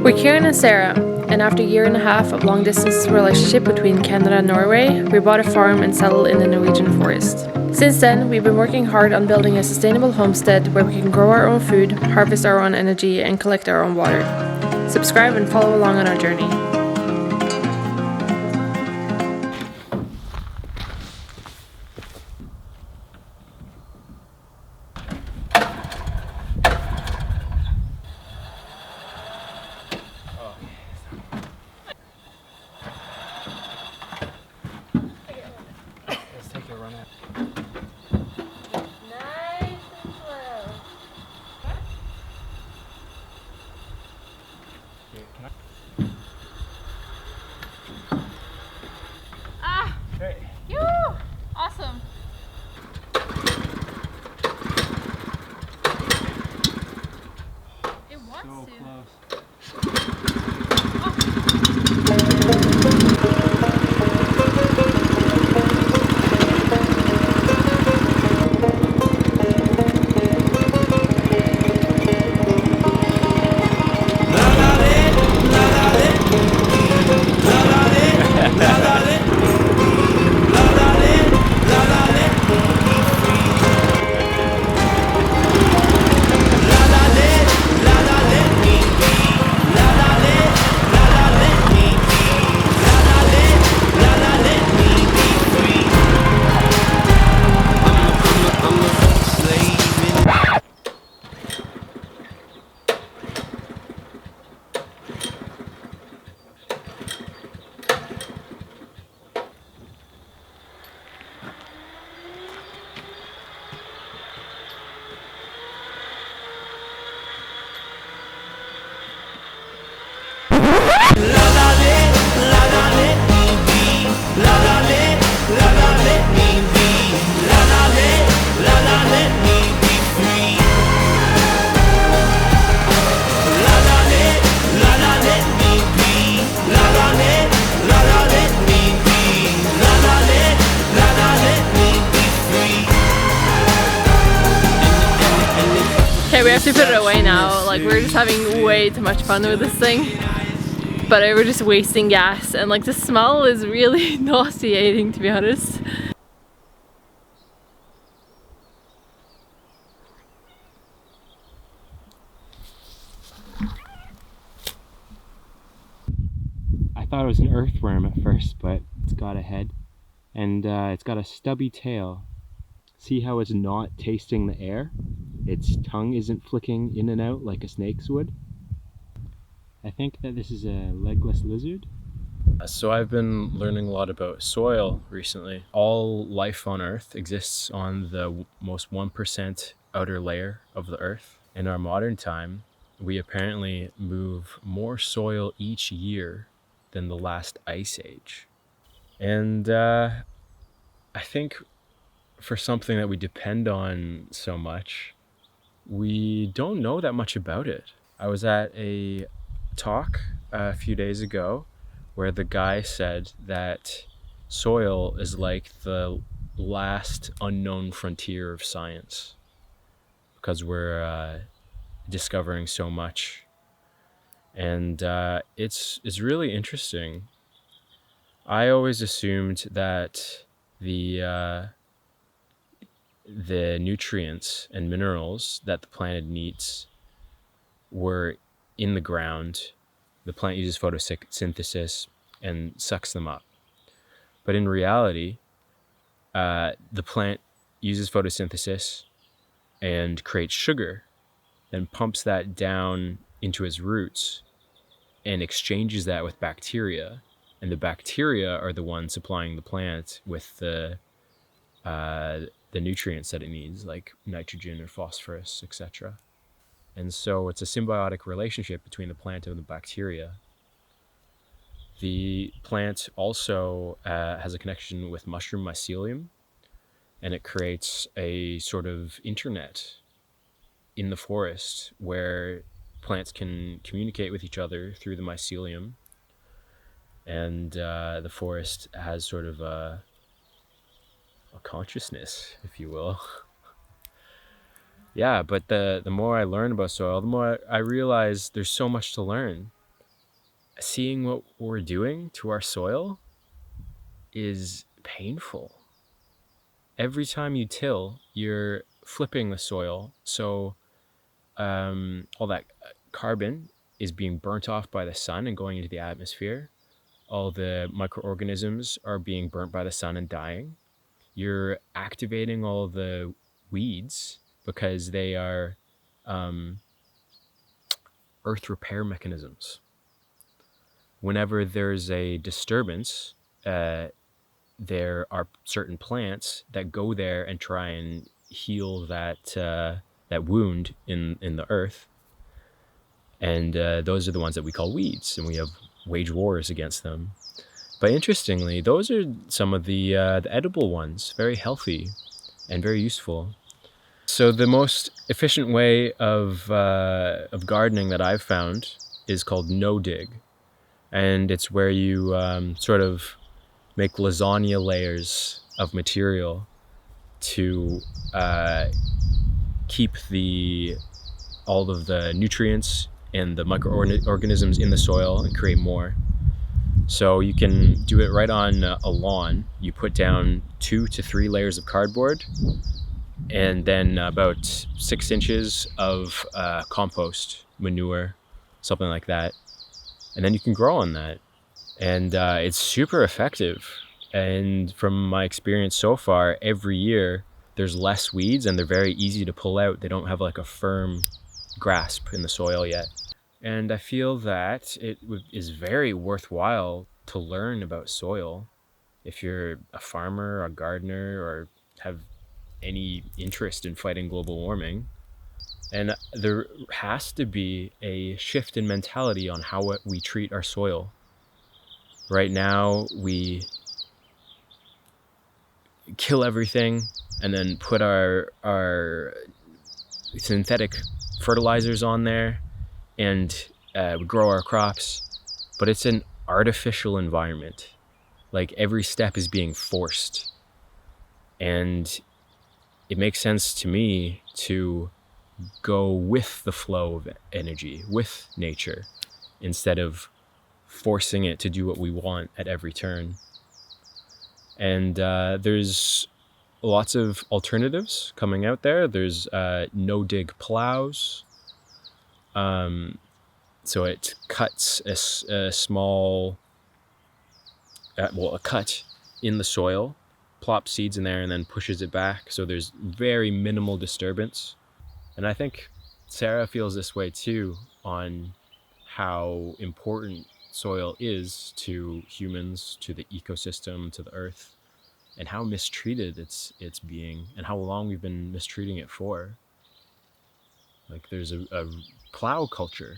We're Kieran and Sarah, and after a year and a half of long distance relationship between Canada and Norway, we bought a farm and settled in the Norwegian forest. Since then, we've been working hard on building a sustainable homestead where we can grow our own food, harvest our own energy, and collect our own water. Subscribe and follow along on our journey. Let's take a run at Nice and slow. Here, can I? Ah! Hey. Yoo! Awesome. It wants So to. close. Okay, we have to put it away now. Like, we're just having way too much fun with this thing. But we're just wasting gas, and like the smell is really nauseating, to be honest. I thought it was an earthworm at first, but it's got a head. And it's got a stubby tail. See how it's not tasting the air? Its tongue isn't flicking in and out like a snake's would. I think that this is a legless lizard. So I've been learning a lot about soil recently. All life on Earth exists on the most 1% outer layer of the Earth. In our modern time, we apparently move more soil each year than the last ice age. And I think for something that we depend on so much, we don't know that much about it. I was at a talk a few days ago where the guy said that soil is like the last unknown frontier of science because we're discovering so much. And it's really interesting. I always assumed that the nutrients and minerals that the planet needs were in the ground. The plant uses photosynthesis and sucks them up. But in reality, the plant uses photosynthesis and creates sugar, then pumps that down into its roots and exchanges that with bacteria. And the bacteria are the ones supplying the plant with the nutrients that it needs, like nitrogen or phosphorus, etc. And so it's a symbiotic relationship between the plant and the bacteria. The plant also has a connection with mushroom mycelium, and it creates a sort of internet in the forest where plants can communicate with each other through the mycelium. And the forest has sort of a consciousness, if you will. Yeah, but the more I learn about soil, the more I realize there's so much to learn. seeing what we're doing to our soil is painful. Every time you till, you're flipping the soil. So all that carbon is being burnt off by the sun and going into the atmosphere. All the microorganisms are being burnt by the sun and dying. You're activating all the weeds because they are earth repair mechanisms. Whenever there's a disturbance, there are certain plants that go there and try and heal that wound in the earth, and those are the ones that we call weeds, and we have wage wars against them. But interestingly, those are some of the edible ones, very healthy and very useful. So the most efficient way of gardening that I've found is called no-dig, and it's where you sort of make lasagna layers of material to keep all of the nutrients and the microorganisms in the soil and create more. So you can do it right on a lawn. You put down 2 to 3 layers of cardboard and then about 6 inches of compost, manure, something like that. And then you can grow on that. And it's super effective. And from my experience so far, every year there's less weeds and they're very easy to pull out. They don't have like a firm grasp in the soil yet. And I feel that it is very worthwhile to learn about soil if you're a farmer, a gardener, or have any interest in fighting global warming. And there has to be a shift in mentality on how we treat our soil. Right now, we kill everything and then put our synthetic fertilizers on there, and we grow our crops, but it's an artificial environment. Like every step is being forced. And it makes sense to me to go with the flow of energy, with nature, instead of forcing it to do what we want at every turn. And there's lots of alternatives coming out there. There's no-dig plows. So it cuts a small, a cut in the soil, plops seeds in there, and then pushes it back. So there's very minimal disturbance. And I think Sarah feels this way too, on how important soil is to humans, to the ecosystem, to the earth, and how mistreated it's being, and how long we've been mistreating it for. Like there's a plow culture.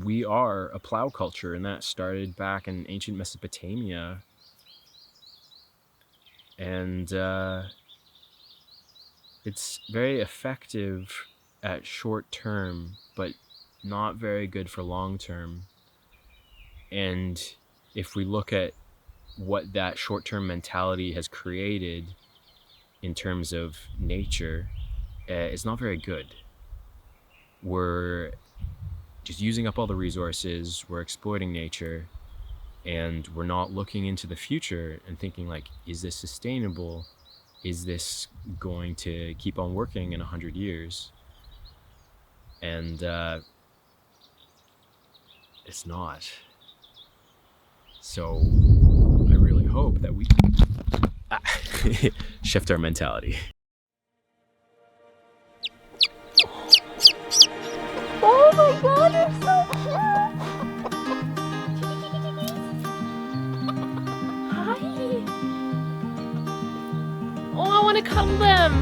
We are a plow culture, and that started back in ancient Mesopotamia. And it's very effective at short term, but not very good for long term. And if we look at what that short-term mentality has created in terms of nature, it's not very good. We're just using up all the resources, we're exploiting nature, and we're not looking into the future and thinking like, is this sustainable? Is this going to keep on working in 100 years? And it's not. So I really hope that we shift our mentality. Oh my god, they're so cute! Hi! Oh, I want to cuddle them.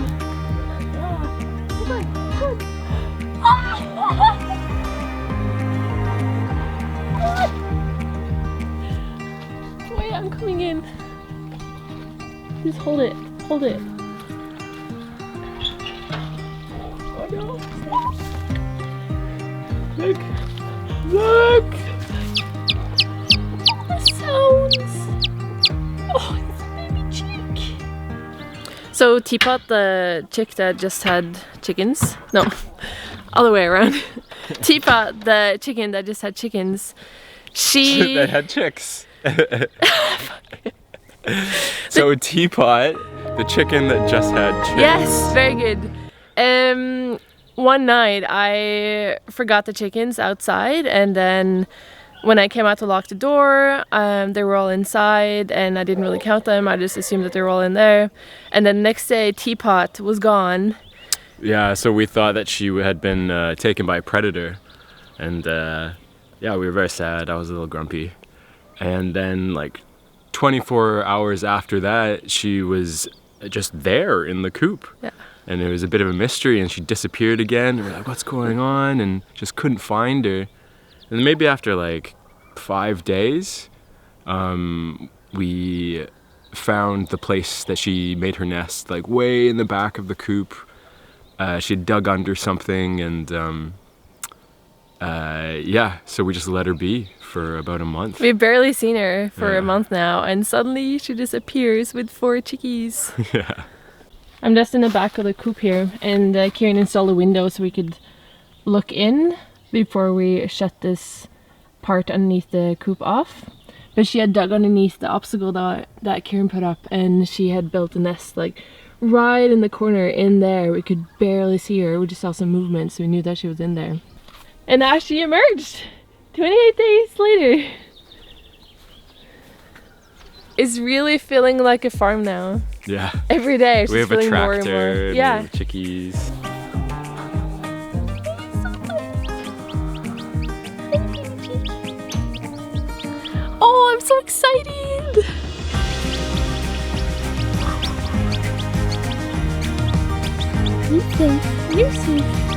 Wait, I'm coming in. Just hold it. Hold it. Oh no. Look. Look. The sounds. Oh, it's a baby chick. So Teapot, the chick that just had chickens. No, other way around. Teapot, the chicken that just had chickens, They had chicks. So a teapot, the chicken that just had chicks. Yes, very good. One night I forgot the chickens outside, and then when I came out to lock the door, they were all inside, and I didn't really count them. I just assumed that they were all in there. And then next day, Teapot was gone. Yeah, so we thought that she had been taken by a predator, and yeah, we were very sad. I was a little grumpy. And then like 24 hours after that, she was just there in the coop. Yeah. And it was a bit of a mystery, and she disappeared again. And we're like, what's going on? And just couldn't find her. And maybe after like 5 days, we found the place that she made her nest, like way in the back of the coop. She had dug under something, and yeah, so we just let her be for about a month. We've barely seen her for a month now, and suddenly she disappears with 4 chickies. Yeah. I'm just in the back of the coop here, and Kieran installed a window so we could look in before we shut this part underneath the coop off. But she had dug underneath the obstacle that Kieran put up, and she had built a nest like right in the corner in there. We could barely see her. We just saw some movement, so we knew that she was in there. And now she emerged 28 days later. It's really feeling like a farm now. Yeah. Every day it's we just have a feeling more and tractor, more. and Yeah. we have chickies. Oh, I'm so excited! You're safe. You're safe.